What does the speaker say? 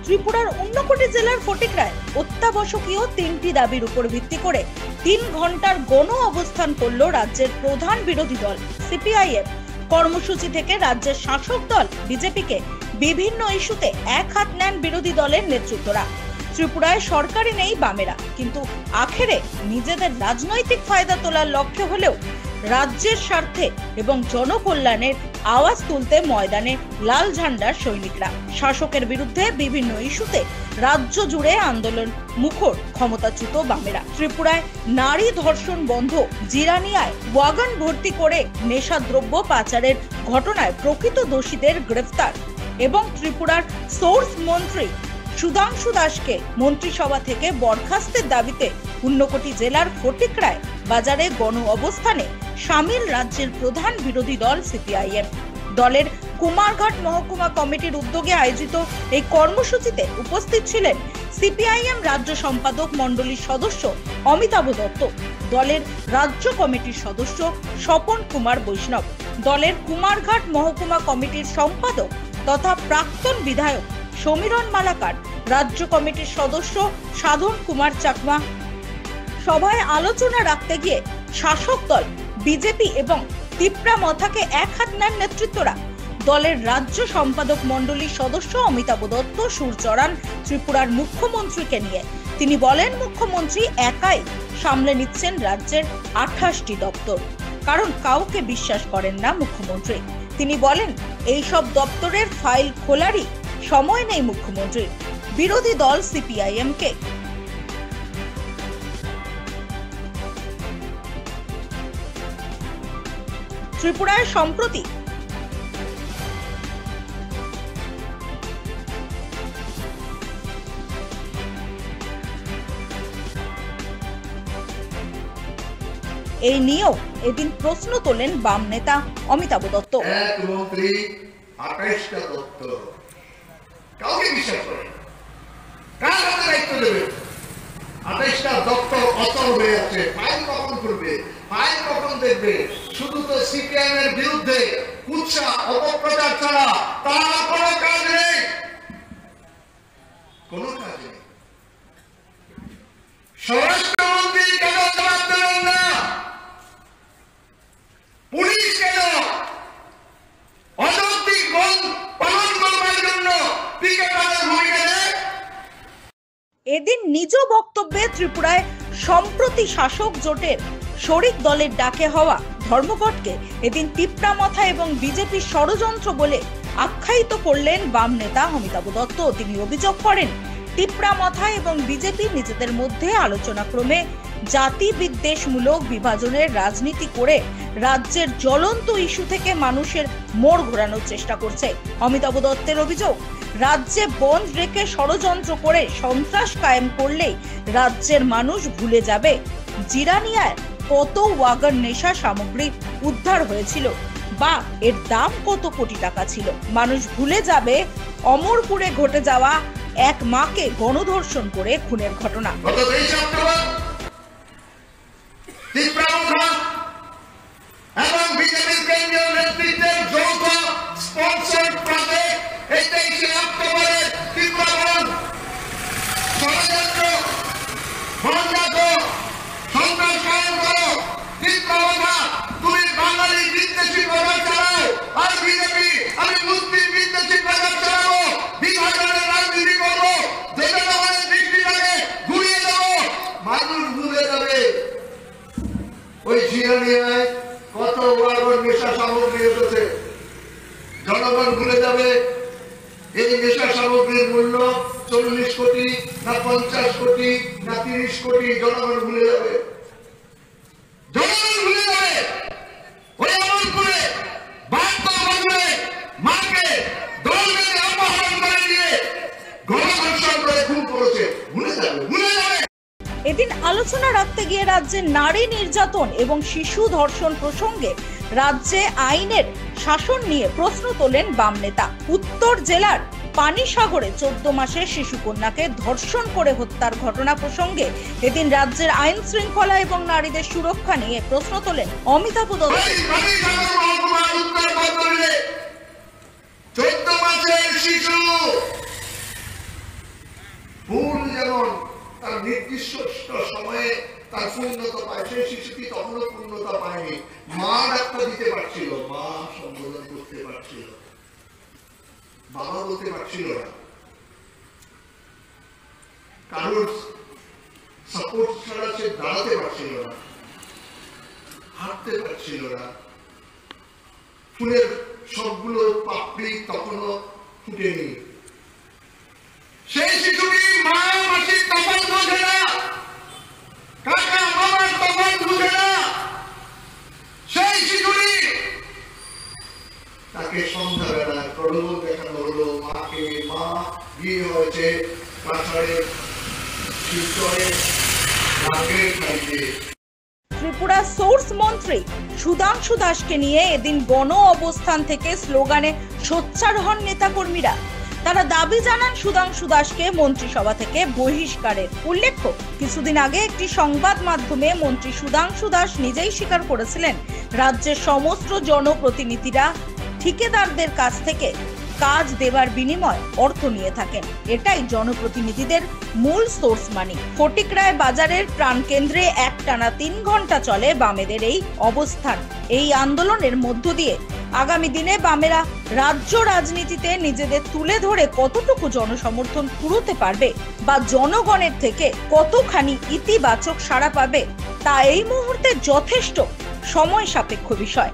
ত্রিপুরার ঊনকোটি জেলার ফটিকরায় অত্যাবশ্যকীয় ৩টি দাবির উপর ভিত্তি করে ৩ ঘন্টার গণ অবস্থান করল রাজ্যের প্রধান বিরোধী দল সিপিআইএম। কর্মসূচি থেকে রাজ্যের শাসক দল বিজেপিকে বিভিন্ন ইস্যুতে এক হাত নেন বিরোধী দলের নেতৃত্বরা। ত্রিপুরায় সরকারি নেই বামেরা, কিন্তু আখেরে নিজেদের রাজনৈতিক ফায়দা তোলার লক্ষ্য হলেও রাজ্যের স্বার্থে এবং জনকল্যাণের আওয়াজ তুলতে ময়দানে লাল ঝান্ডার সৈনিকরা। শাসকের বিরুদ্ধে বিভিন্ন ইস্যুতে রাজ্য জুড়ে আন্দোলন মুখর ক্ষমতাচ্যুত বামেরা। ত্রিপুরায় নারী ধর্ষণ বন্ধ, জিরানিয়ায় ওয়াগন ভর্তি করে নেশাদ্রব্য পাচারের ঘটনায় প্রকৃত দোষীদের গ্রেফতার এবং ত্রিপুরার সোর্স মন্ত্রী সুধাংশু দাসকে মন্ত্রিসভা থেকে বরখাস্তের দাবিতে ঊনকোটি জেলার ফটিকরায় বাজারে গণ অবস্থানে সামিল রাজ্যের প্রধান বিরোধী দল সিপিআইএম। দলের কুমারঘাট মহকুমা কমিটির উদ্যোগে আয়োজিত এই কর্মসূচিতে উপস্থিত ছিলেন সিপিআইএম রাজ্য সম্পাদক মণ্ডলীর সদস্য অমিতাভ দত্ত, দলের রাজ্য কমিটির সদস্য স্বপন কুমার বৈষ্ণব, দলের কুমারঘাট মহকুমা কমিটির সম্পাদক তথা প্রাক্তন বিধায়ক সমীরণ মালাকার, রাজ্য কমিটির সদস্য সাধন কুমার চাকমা। সভায় আলোচনা রাখতে গিয়ে শাসক দল বিজেপি এবং তিপ্রা মথাকে এক হাত নেন নেতৃত্বরা। দলের রাজ্য সম্পাদক মণ্ডলীর সদস্য অমিতাভ দত্ত সুর চড়ান ত্রিপুরার মুখ্যমন্ত্রীকে নিয়ে। তিনি বলেন, মুখ্যমন্ত্রী একাই সামলে নিচ্ছেন রাজ্যের 28টি দপ্তর, কারণ কাউকে বিশ্বাস করেন না মুখ্যমন্ত্রী। তিনি বলেন, এই সব দপ্তরের ফাইল খোলারই সময় নেই মুখ্যমন্ত্রীর। বিরোধী দল সিপিআইএম কে ত্রিপুরায় সম্প্রতি এই নিয়েও এদিন প্রশ্ন তোলেন বাম নেতা অমিতাভ দত্ত। মন্ত্রী 28টা দপ্তর, কাউকে বিশ্বাস করে কার হাতে দায়িত্ব দেবে? 28টা দপ্তর অচল হয়ে আছে। ফাইল কখন করবে, ফাইল কখন দেখবে? শুধু তো সিপিএম এর বিরুদ্ধে কুৎসা অপপ্রচার ছাড়া তার কোনো কাজ নেই, কোনো কাজ নেই। স্বরাষ্ট্রমন্ত্রী কেন জবাব দেবেন না? পুলিশ কেন অযৌক্তিক পালন করবার জন্য পিকেটারের ভূমিকা নেয়? এদিন নিজ বক্তব্যে ত্রিপুরায় সম্প্রতি শাসক জোটের শরিক দলের ডাকে হওয়া ধর্মঘটকে এদিন তিপ্রা মথা এবং বিজেপির ষড়যন্ত্র বলে আখ্যায়িত করলেন বাম নেতা অমিতাভ দত্ত। তিনি অভিযোগ করেন, তিপ্রা মথা এবং বিজেপি নিজেদের মধ্যে আলোচনা ক্রমে জাতি বিদ্বেষমূলক বিভাজনের রাজনীতি করে রাজ্যের জ্বলন্ত ইস্যু থেকে মানুষের মোড় ঘোরানোর চেষ্টা করছে। অমিতাভ দত্তের অভিযোগ, রাজ্যে বন্ধ রেখে ষড়যন্ত্র করে সন্ত্রাস কায়েম করলেই রাজ্যের মানুষ ভুলে যাবে জিরানিয়ায় কত ওয়াগন নেশা সামগ্রী উদ্ধার হয়েছিল বা এর দাম কত কোটি টাকা ছিল। মানুষ ভুলে যাবে অমরপুরে ঘটে যাওয়া এক মাকে গণধর্ষণ করে খুনের ঘটনা। এবং বিজেপির কেন্দ্রীয় নেতৃত্বের যৌথ স্পন্সর্ড প্রজেক্ট 23 অক্টোবরের তীব্রবন ষড়যন্ত্র বন্ধ সন্ত্রাস কায়েম করো। তীব্রবনা তুমি বাঙালি বিদ্বেষী প্রচার চালাও, আর বিজেপি আমি মুসলিম বিদ্বেষী প্রচার চালাবো, বিভাজনের রাজনীতি করবো, জনগণের দৃষ্টিটাকে ঘুরিয়ে দেবো। মানুষ ভুলে যাবে ওই জিরানিয়ায় কত ওয়াগন নেশা সামগ্রী এসেছে। জনগণ ভুলে যাবে এই নেশা সামগ্রীর মূল্য 40 কোটি না 50 কোটি না 30 কোটি। জনগণ ভুলে যাবে, জনগণ ভুলে যাবে ওই অমরপুরে 72 বছরে মাকে দল বেঁধে অপহরণ করে নিয়ে গণধর্ষণ করে খুন করেছে। ভুলে যাবে, ভুলে যাবে। এদিন আলোচনা রাখতে গিয়ে রাজ্যে নারী নির্যাতন এবং শিশু ধর্ষণ প্রসঙ্গে রাজ্যে আইনের শাসন নিয়ে প্রশ্ন তোলেন বাম নেতা। উত্তর জেলার পানিসাগরে 14 মাসের শিশু কন্যাকে ধর্ষণ করে হত্যার ঘটনা প্রসঙ্গে এদিন রাজ্যের আইন শৃঙ্খলা এবং নারীদের সুরক্ষা নিয়ে প্রশ্ন তোলেন অমিতাভ দত্ত। 14 মাসের শিশু নির্দিষ্ট সময়ে তার পূর্ণতা পায়, সেই শিশুটি তখনও পূর্ণতা পায়নি। মা ডাক্তার দিতে পারছিল, মা সম্বোধন করতে পারছিল, বাবা বলতে পারছিল না, কারোর সাপোর্ট ছাড়া সে দাঁড়াতে পারছিল না, হাঁটতে পারছিল না। ফুলের সবগুলো পাপড়ি তখনও ফুটেনি। সেই শিশুটি মা মাসির তফাৎ বোঝে না, কাকা মামার তফাৎ বুঝে না। সেই শিশুটি তাকে সন্ধ্যাবেলা প্রলোভন দেখানো হলো, মাকে, মা বিয়ে হয়েছে কাছাড়ে শিবচরে রাগের খাইতে। ত্রিপুরা সোর্স মন্ত্রী সুধাংশু দাসকে নিয়ে এদিন গণ অবস্থান থেকে স্লোগানে সোচ্চার হন নেতাকর্মীরা। তারা দাবি জানান সুধাংশু দাসকে মন্ত্রিসভা থেকে বহিষ্কারের। উল্লেখ্য, কিছুদিন আগে একটি সংবাদ মাধ্যমে মন্ত্রী সুধাংশু দাস নিজেই স্বীকার করেছিলেন রাজ্যের সমস্ত জনপ্রতিনিধিরা ঠিকাদারদের কাছ থেকে কাজ দেবার বিনিময়ে অর্থ নিয়ে থাকেন। এটাই জনপ্রতিনিধিদের মূল সোর্স মানি। ফটিকরায় বাজারের প্রাণকেন্দ্রে একটানা 3 ঘন্টা চলে বামেদের এই অবস্থান। এই আন্দোলনের মধ্য দিয়ে আগামী দিনে বামেরা রাজ্য রাজনীতিতে নিজেদের তুলে ধরে কতটুকু জনসমর্থন কুড়োতে পারবে বা জনগণের থেকে কতখানি ইতিবাচক সাড়া পাবে তা এই মুহূর্তে যথেষ্ট সময় সাপেক্ষ বিষয়।